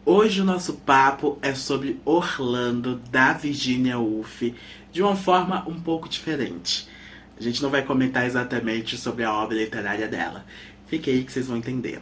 Hoje o nosso papo é sobre Orlando, da Virginia Woolf, de uma forma um pouco diferente. A gente não vai comentar exatamente sobre a obra literária dela. Fique aí que vocês vão entender.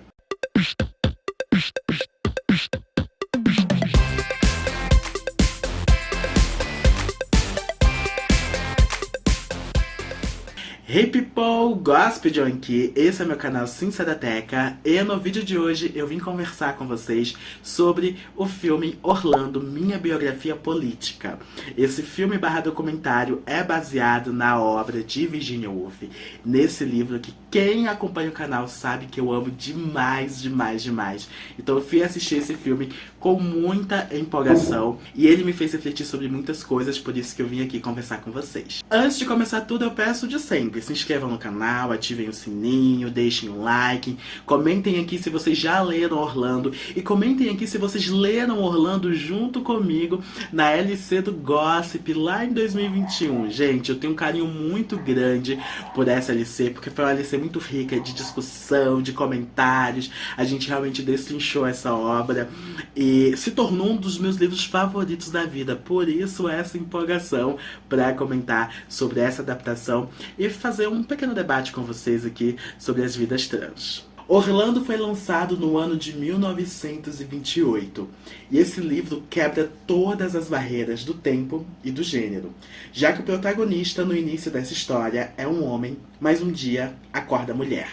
Hey people, Gossip John aqui, esse é meu canal Sincerateca e no vídeo de hoje eu vim conversar com vocês sobre o filme Orlando, Minha Biografia Política. Esse filme barra documentário é baseado na obra de Virginia Woolf, nesse livro que quem acompanha o canal sabe que eu amo demais, demais, demais. Então eu fui assistir esse filme com muita empolgação e ele me fez refletir sobre muitas coisas, por isso que eu vim aqui conversar com vocês. Antes de começar tudo, eu peço de sempre, se inscrevam no canal, ativem o sininho, deixem um like, comentem aqui se vocês já leram Orlando e comentem aqui se vocês leram Orlando junto comigo na LC do Gossip lá em 2021. Gente, eu tenho um carinho muito grande por essa LC, porque foi uma LC muito rica de discussão, de comentários, a gente realmente destrinchou essa obra e se tornou um dos meus livros favoritos da vida, por isso essa empolgação para comentar sobre essa adaptação e fazer um pequeno debate com vocês aqui sobre as vidas trans. Orlando foi lançado no ano de 1928 e esse livro quebra todas as barreiras do tempo e do gênero, já que o protagonista no início dessa história é um homem, mas um dia acorda mulher.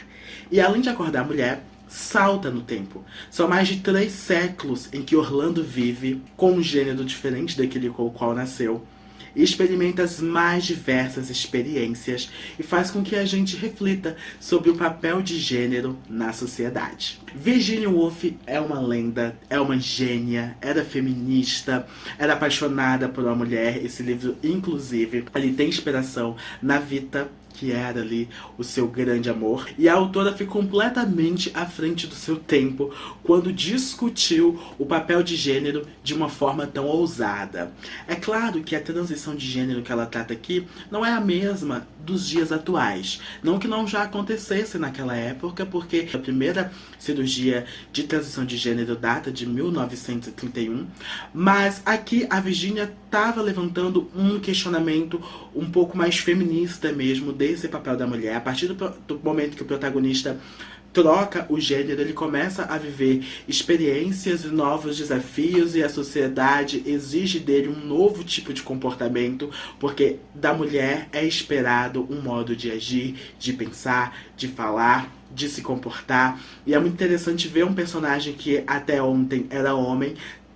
E além de acordar mulher, salta no tempo. São mais de 3 séculos em que Orlando vive com um gênero diferente daquele com o qual nasceu, e experimenta as mais diversas experiências e faz com que a gente reflita sobre o papel de gênero na sociedade. Virginia Woolf é uma lenda, é uma gênia, era feminista, era apaixonada por uma mulher. Esse livro, inclusive, ele tem inspiração na Vita, que era ali o seu grande amor. E a autora foi completamente à frente do seu tempo quando discutiu o papel de gênero de uma forma tão ousada. É claro que a transição de gênero que ela trata aqui não é a mesma dos dias atuais. Não que não já acontecesse naquela época, porque a primeira cirurgia de transição de gênero data de 1931, mas aqui a Virginia estava levantando um questionamento um pouco mais feminista mesmo desse papel da mulher. A partir do momento que o protagonista troca o gênero, ele começa a viver experiências e novos desafios e a sociedade exige dele um novo tipo de comportamento, porque da mulher é esperado um modo de agir, de pensar, de falar, de se comportar. E é muito interessante ver um personagem que até ontem era homem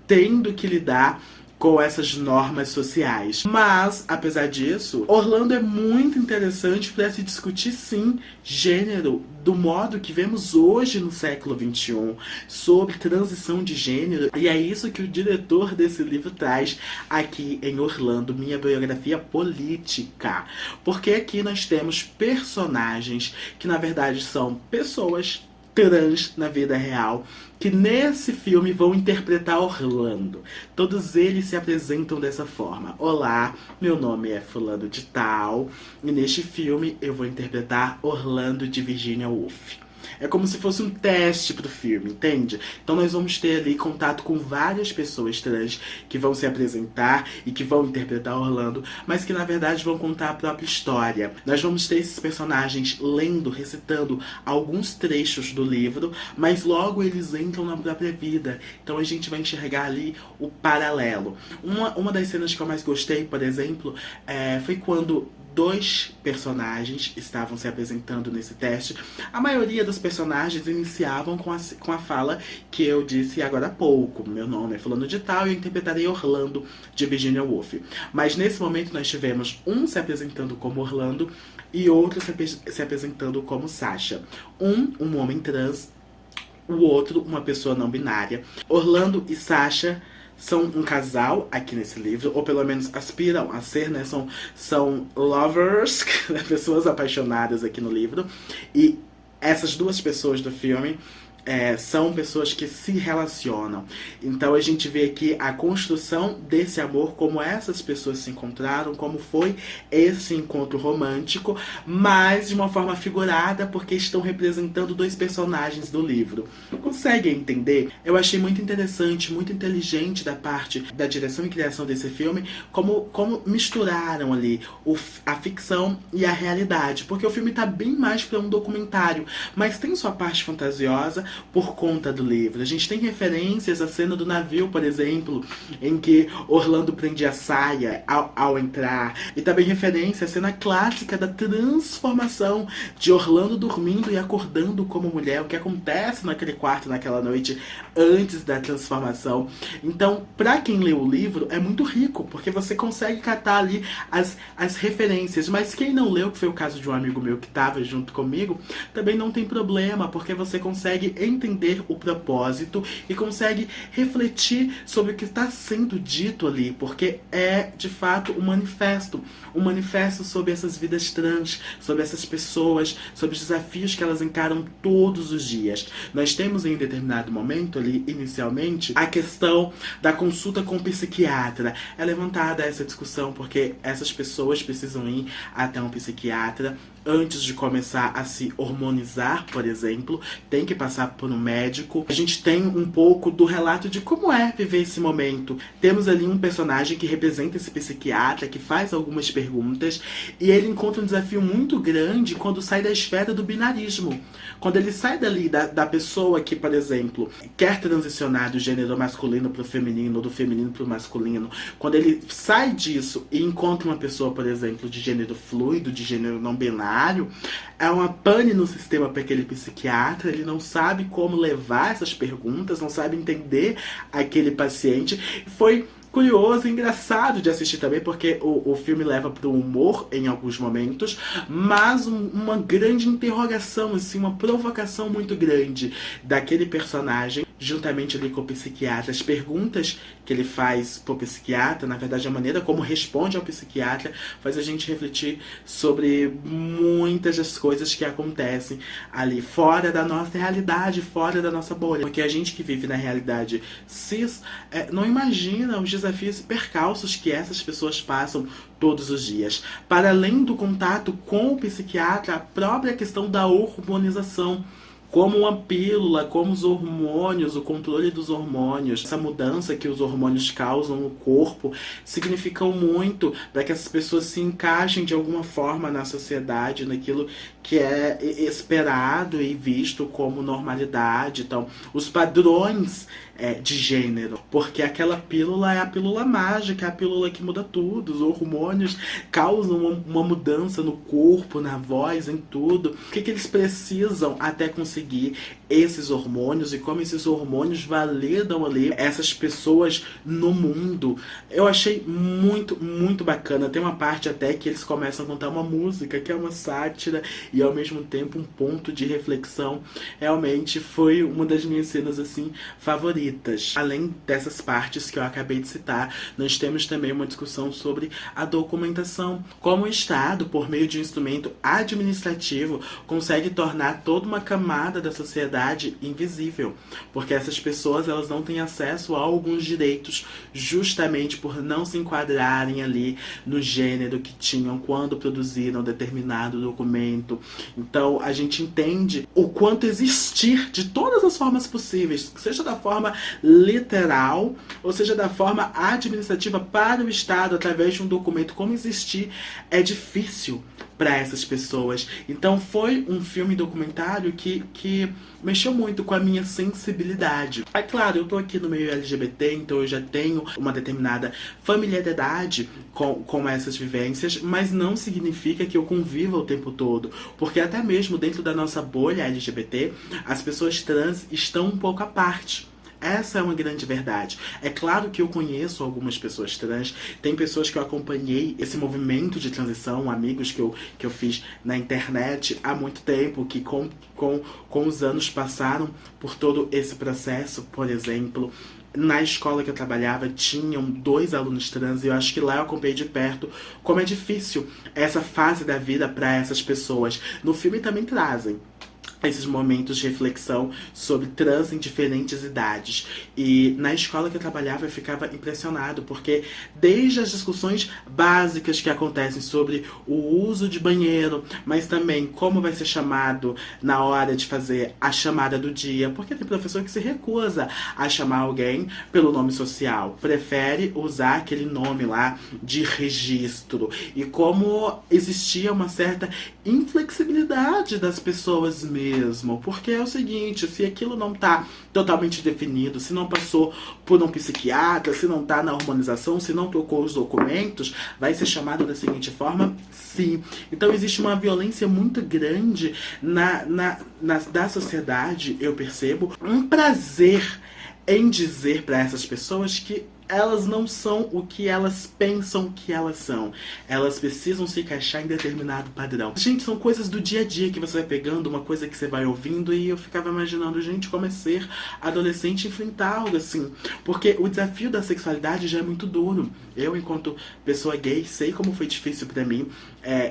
tendo que lidar com essas normas sociais. Mas, apesar disso, Orlando é muito interessante para se discutir, sim, gênero do modo que vemos hoje no século XXI, sobre transição de gênero. E é isso que o diretor desse livro traz aqui em Orlando, Minha Biografia Política. Porque aqui nós temos personagens que, na verdade, são pessoas trans na vida real, que nesse filme vão interpretar Orlando. Todos eles se apresentam dessa forma. Olá, meu nome é fulano de tal, e neste filme eu vou interpretar Orlando de Virginia Woolf. É como se fosse um teste pro filme, entende? Então nós vamos ter ali contato com várias pessoas trans que vão se apresentar e que vão interpretar Orlando, mas que na verdade vão contar a própria história. Nós vamos ter esses personagens lendo, recitando alguns trechos do livro, mas logo eles entram na própria vida. Então a gente vai enxergar ali o paralelo. Uma das cenas que eu mais gostei, por exemplo, foi quando 2 personagens estavam se apresentando nesse teste. A maioria dos personagens iniciavam com a fala que eu disse agora há pouco. Meu nome é fulano de tal e eu interpretarei Orlando de Virginia Woolf. Mas nesse momento nós tivemos um se apresentando como Orlando e outro se apresentando como Sasha. Um homem trans, o outro uma pessoa não binária. Orlando e Sasha são um casal aqui nesse livro, ou pelo menos aspiram a ser, né? São lovers, pessoas apaixonadas aqui no livro. E essas 2 pessoas do filme são pessoas que se relacionam. Então a gente vê aqui a construção desse amor, como essas pessoas se encontraram, como foi esse encontro romântico, mas de uma forma figurada, porque estão representando dois personagens do livro. Conseguem entender? Eu achei muito interessante, muito inteligente da parte da direção e criação desse filme, como misturaram ali a ficção e a realidade, porque o filme tá bem mais para um documentário, mas tem sua parte fantasiosa por conta do livro. A gente tem referências à cena do navio, por exemplo, em que Orlando prende a saia ao entrar, e também referência à cena clássica da transformação de Orlando dormindo e acordando como mulher, o que acontece naquele quarto naquela noite antes da transformação. Então, para quem leu o livro, é muito rico, porque você consegue catar ali as referências, mas quem não leu, que foi o caso de um amigo meu que estava junto comigo, também não tem problema, porque você consegue entender o propósito e consegue refletir sobre o que está sendo dito ali, porque é de fato um manifesto sobre essas vidas trans, sobre essas pessoas, sobre os desafios que elas encaram todos os dias. Nós temos em determinado momento ali, inicialmente, a questão da consulta com o psiquiatra. É levantada essa discussão porque essas pessoas precisam ir até um psiquiatra antes de começar a se hormonizar, por exemplo, tem que passar por um médico. A gente tem um pouco do relato de como é viver esse momento. Temos ali um personagem que representa esse psiquiatra, que faz algumas perguntas, e ele encontra um desafio muito grande quando sai da esfera do binarismo. Quando ele sai dali da pessoa que, por exemplo, quer transicionar do gênero masculino para o feminino, ou do feminino para o masculino, quando ele sai disso e encontra uma pessoa, por exemplo, de gênero fluido, de gênero não binário, é uma pane no sistema para aquele psiquiatra. Ele não sabe como levar essas perguntas, não sabe entender aquele paciente. Foi curioso e engraçado de assistir também, porque o filme leva para o humor em alguns momentos, mas uma grande interrogação, assim, uma provocação muito grande daquele personagem, juntamente ali com o psiquiatra. As perguntas que ele faz pro psiquiatra, na verdade a maneira como responde ao psiquiatra, faz a gente refletir sobre muitas das coisas que acontecem ali fora da nossa realidade, fora da nossa bolha. Porque a gente que vive na realidade cis não imagina os desafios e percalços que essas pessoas passam todos os dias. Para além do contato com o psiquiatra, a própria questão da hormonização, como uma pílula, como os hormônios, o controle dos hormônios, essa mudança que os hormônios causam no corpo, significam muito para que essas pessoas se encaixem de alguma forma na sociedade, naquilo que é esperado e visto como normalidade. Então, os padrões de gênero, porque aquela pílula é a pílula mágica, é a pílula que muda tudo. Os hormônios causam uma mudança no corpo, na voz, em tudo. O que eles precisam até conseguir esses hormônios e como esses hormônios validam ali essas pessoas no mundo. Eu achei muito, muito bacana. Tem uma parte até que eles começam a cantar uma música que é uma sátira e ao mesmo tempo um ponto de reflexão. Realmente foi uma das minhas cenas assim favoritas. Além dessas partes que eu acabei de citar, nós temos também uma discussão sobre a documentação, como o Estado, por meio de um instrumento administrativo, consegue tornar toda uma camada da sociedade invisível, porque essas pessoas elas não têm acesso a alguns direitos justamente por não se enquadrarem ali no gênero que tinham quando produziram determinado documento. Então a gente entende o quanto existir de todas as formas possíveis, seja da forma literal, ou seja da forma administrativa para o Estado, através de um documento, como existir é difícil para essas pessoas. Então foi um filme documentário que mexeu muito com a minha sensibilidade. É claro, eu tô aqui no meio LGBT, então eu já tenho uma determinada familiaridade com essas vivências, mas não significa que eu conviva o tempo todo, porque até mesmo dentro da nossa bolha LGBT, as pessoas trans estão um pouco à parte. Essa é uma grande verdade. É claro que eu conheço algumas pessoas trans, tem pessoas que eu acompanhei esse movimento de transição, amigos que eu fiz na internet há muito tempo, que com os anos passaram por todo esse processo. Por exemplo, na escola que eu trabalhava, tinham 2 alunos trans e eu acho que lá eu acompanhei de perto como é difícil essa fase da vida para essas pessoas. No filme também trazem esses momentos de reflexão sobre trans em diferentes idades. E na escola que eu trabalhava eu ficava impressionado, porque desde as discussões básicas que acontecem sobre o uso de banheiro, mas também como vai ser chamado na hora de fazer a chamada do dia, porque tem professor que se recusa a chamar alguém pelo nome social, prefere usar aquele nome lá de registro. E como existia uma certa inflexibilidade das pessoas mesmo, porque é o seguinte, se aquilo não tá totalmente definido, se não passou por um psiquiatra, se não tá na harmonização, se não tocou os documentos, vai ser chamado da seguinte forma, sim. Então existe uma violência muito grande da sociedade, eu percebo, um prazer em dizer para essas pessoas que elas não são o que elas pensam que elas são. Elas precisam se encaixar em determinado padrão. Gente, são coisas do dia a dia que você vai pegando, uma coisa que você vai ouvindo, e eu ficava imaginando, gente, como é ser adolescente e enfrentar algo assim. Porque o desafio da sexualidade já é muito duro. Eu, enquanto pessoa gay, sei como foi difícil pra mim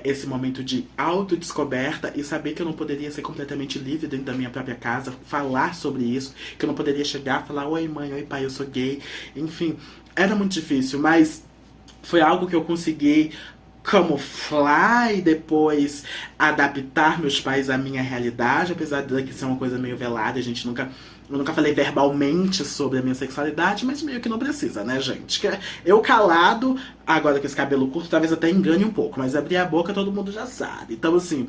esse momento de autodescoberta e saber que eu não poderia ser completamente livre dentro da minha própria casa, falar sobre isso, que eu não poderia chegar e falar, oi mãe, oi pai, eu sou gay, enfim. Era muito difícil, mas foi algo que eu consegui camuflar e depois adaptar meus pais à minha realidade, apesar de ser uma coisa meio velada, eu nunca falei verbalmente sobre a minha sexualidade, mas meio que não precisa, né, gente? Eu calado, agora com esse cabelo curto, talvez até engane um pouco, mas abrir a boca todo mundo já sabe. Então, assim,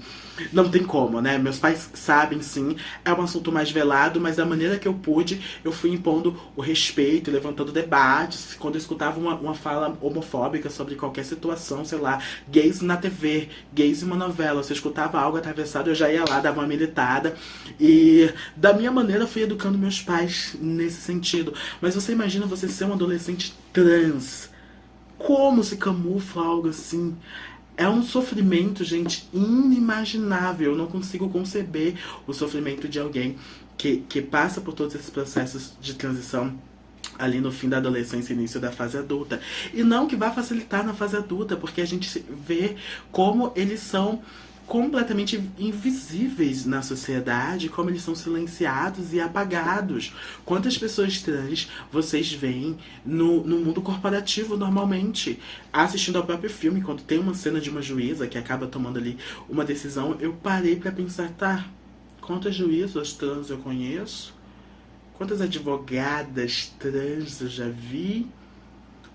não tem como, né? Meus pais sabem, sim, é um assunto mais velado, mas da maneira que eu pude, eu fui impondo o respeito, levantando debates. Quando eu escutava uma fala homofóbica sobre qualquer situação, sei lá, gays na TV, gays em uma novela, se eu escutava algo atravessado, eu já ia lá, dava uma militada. E da minha maneira, eu fui educando meus pais nesse sentido. Mas você imagina você ser um adolescente trans. Como se camufla algo assim? É um sofrimento, gente, inimaginável. Eu não consigo conceber o sofrimento de alguém que passa por todos esses processos de transição ali no fim da adolescência e início da fase adulta. E não que vá facilitar na fase adulta, porque a gente vê como eles são completamente invisíveis na sociedade, como eles são silenciados e apagados. Quantas pessoas trans vocês veem no mundo corporativo normalmente, assistindo ao próprio filme, quando tem uma cena de uma juíza que acaba tomando ali uma decisão, eu parei pra pensar, tá, quantas juízas trans eu conheço? Quantas advogadas trans eu já vi?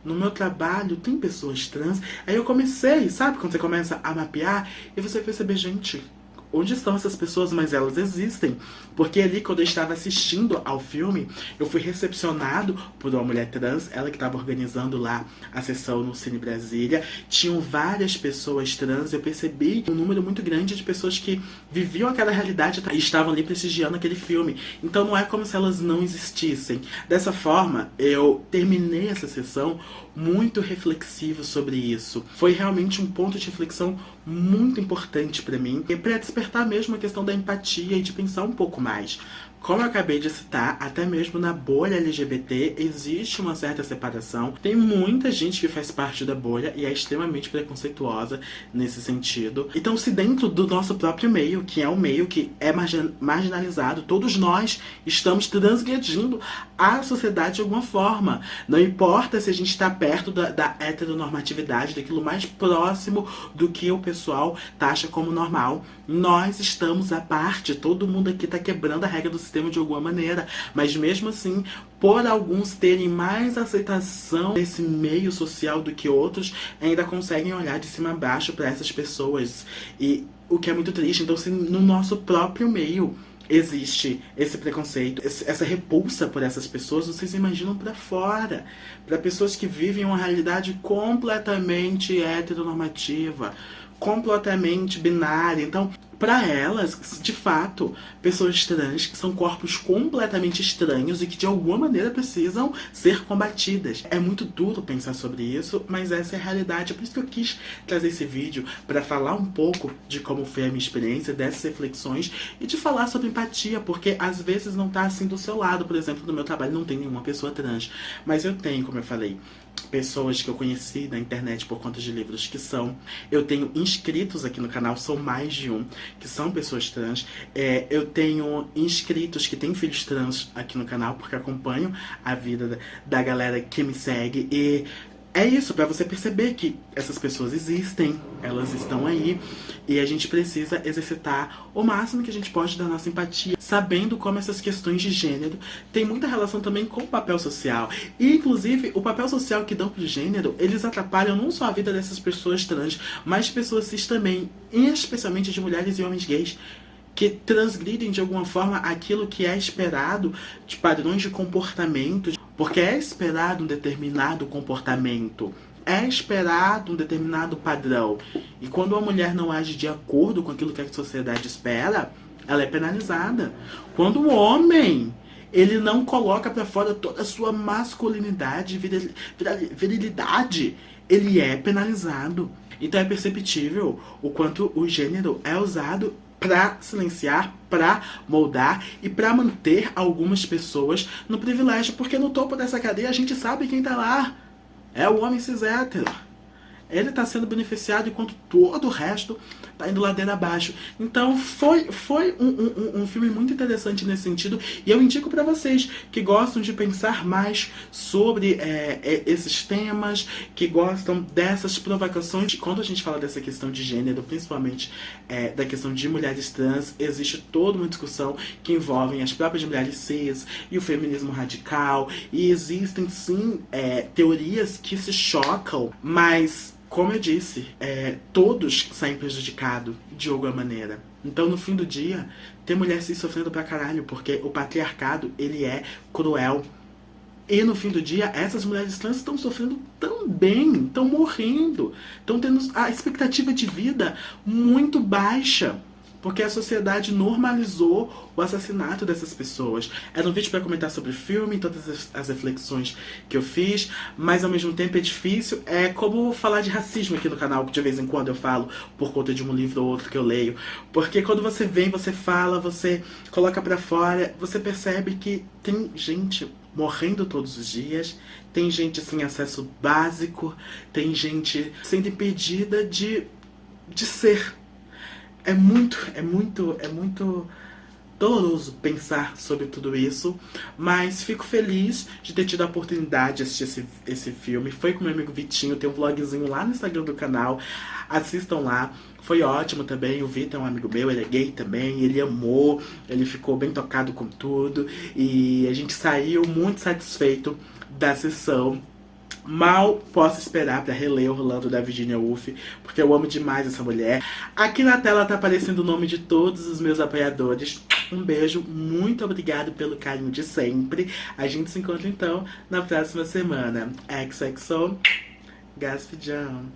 No meu trabalho tem pessoas trans. Aí eu comecei, sabe quando você começa a mapear e você perceber, gente, onde estão essas pessoas? Mas elas existem. Porque ali, quando eu estava assistindo ao filme, eu fui recepcionado por uma mulher trans, ela que estava organizando lá a sessão no Cine Brasília. Tinham várias pessoas trans, eu percebi um número muito grande de pessoas que viviam aquela realidade e estavam ali prestigiando aquele filme. Então não é como se elas não existissem. Dessa forma, eu terminei essa sessão muito reflexivo sobre isso. Foi realmente um ponto de reflexão muito importante pra mim, e pra despertar mesmo a questão da empatia e de pensar um pouco mais. Como eu acabei de citar, até mesmo na bolha LGBT existe uma certa separação. Tem muita gente que faz parte da bolha e é extremamente preconceituosa nesse sentido. Então, se dentro do nosso próprio meio, que é um meio que é marginalizado, todos nós estamos transgredindo a sociedade de alguma forma. Não importa se a gente está perto da heteronormatividade, daquilo mais próximo do que o pessoal taxa como normal. Nós estamos à parte, todo mundo aqui está quebrando a regra do sistema de alguma maneira, mas mesmo assim, por alguns terem mais aceitação desse meio social do que outros, ainda conseguem olhar de cima a baixo para essas pessoas, e o que é muito triste. Então, se no nosso próprio meio existe esse preconceito, essa repulsa por essas pessoas, vocês imaginam pra fora, para pessoas que vivem uma realidade completamente heteronormativa, completamente binária. Então, para elas, de fato, pessoas trans são corpos completamente estranhos e que de alguma maneira precisam ser combatidas. É muito duro pensar sobre isso, mas essa é a realidade. É por isso que eu quis trazer esse vídeo, para falar um pouco de como foi a minha experiência, dessas reflexões, e de falar sobre empatia, porque às vezes não tá assim do seu lado. Por exemplo, no meu trabalho não tem nenhuma pessoa trans, mas eu tenho, como eu falei, pessoas que eu conheci na internet por conta de livros que são. Eu tenho inscritos aqui no canal, são mais de um, que são pessoas trans. Eu tenho inscritos que têm filhos trans aqui no canal, porque acompanho a vida da galera que me segue. E é isso, pra você perceber que essas pessoas existem, elas estão aí, e a gente precisa exercitar o máximo que a gente pode da nossa empatia, sabendo como essas questões de gênero têm muita relação também com o papel social. E, inclusive, o papel social que dão pro gênero, eles atrapalham não só a vida dessas pessoas trans, mas de pessoas cis também, e especialmente de mulheres e homens gays, que transgridem de alguma forma aquilo que é esperado de padrões de comportamento, porque é esperado um determinado comportamento, é esperado um determinado padrão. E quando a mulher não age de acordo com aquilo que a sociedade espera, ela é penalizada. Quando o homem, ele não coloca pra fora toda a sua masculinidade, virilidade, ele é penalizado. Então é perceptível o quanto o gênero é usado para silenciar, para moldar e para manter algumas pessoas no privilégio, porque no topo dessa cadeia a gente sabe quem tá lá. É o homem cis hétero. Ele tá sendo beneficiado enquanto todo o resto tá indo ladeira abaixo. Então foi um filme muito interessante nesse sentido. E eu indico pra vocês que gostam de pensar mais sobre esses temas, que gostam dessas provocações. Quando a gente fala dessa questão de gênero, principalmente da questão de mulheres trans, existe toda uma discussão que envolve as próprias mulheres cis e o feminismo radical. E existem sim teorias que se chocam, mas como eu disse, todos saem prejudicados de alguma maneira. Então, no fim do dia, tem mulher se sofrendo pra caralho, porque o patriarcado, ele é cruel. E no fim do dia, essas mulheres trans estão sofrendo também, estão morrendo, estão tendo a expectativa de vida muito baixa. Porque a sociedade normalizou o assassinato dessas pessoas. Era um vídeo para comentar sobre o filme, todas as reflexões que eu fiz, mas ao mesmo tempo é difícil. É como falar de racismo aqui no canal, que de vez em quando eu falo por conta de um livro ou outro que eu leio. Porque quando você vem, você fala, você coloca pra fora, você percebe que tem gente morrendo todos os dias, tem gente sem acesso básico, tem gente sendo impedida de ser. É muito doloroso pensar sobre tudo isso, mas fico feliz de ter tido a oportunidade de assistir esse filme. Foi com meu amigo Vitinho, tem um vlogzinho lá no Instagram do canal, assistam lá. Foi ótimo também, o Vitor é um amigo meu, ele é gay também, ele amou, ele ficou bem tocado com tudo, e a gente saiu muito satisfeito da sessão. Mal posso esperar pra reler Orlando da Virginia Woolf, porque eu amo demais essa mulher. Aqui na tela tá aparecendo o nome de todos os meus apoiadores. Um beijo, muito obrigado pelo carinho de sempre. A gente se encontra então na próxima semana. XOXO, Gaspedião.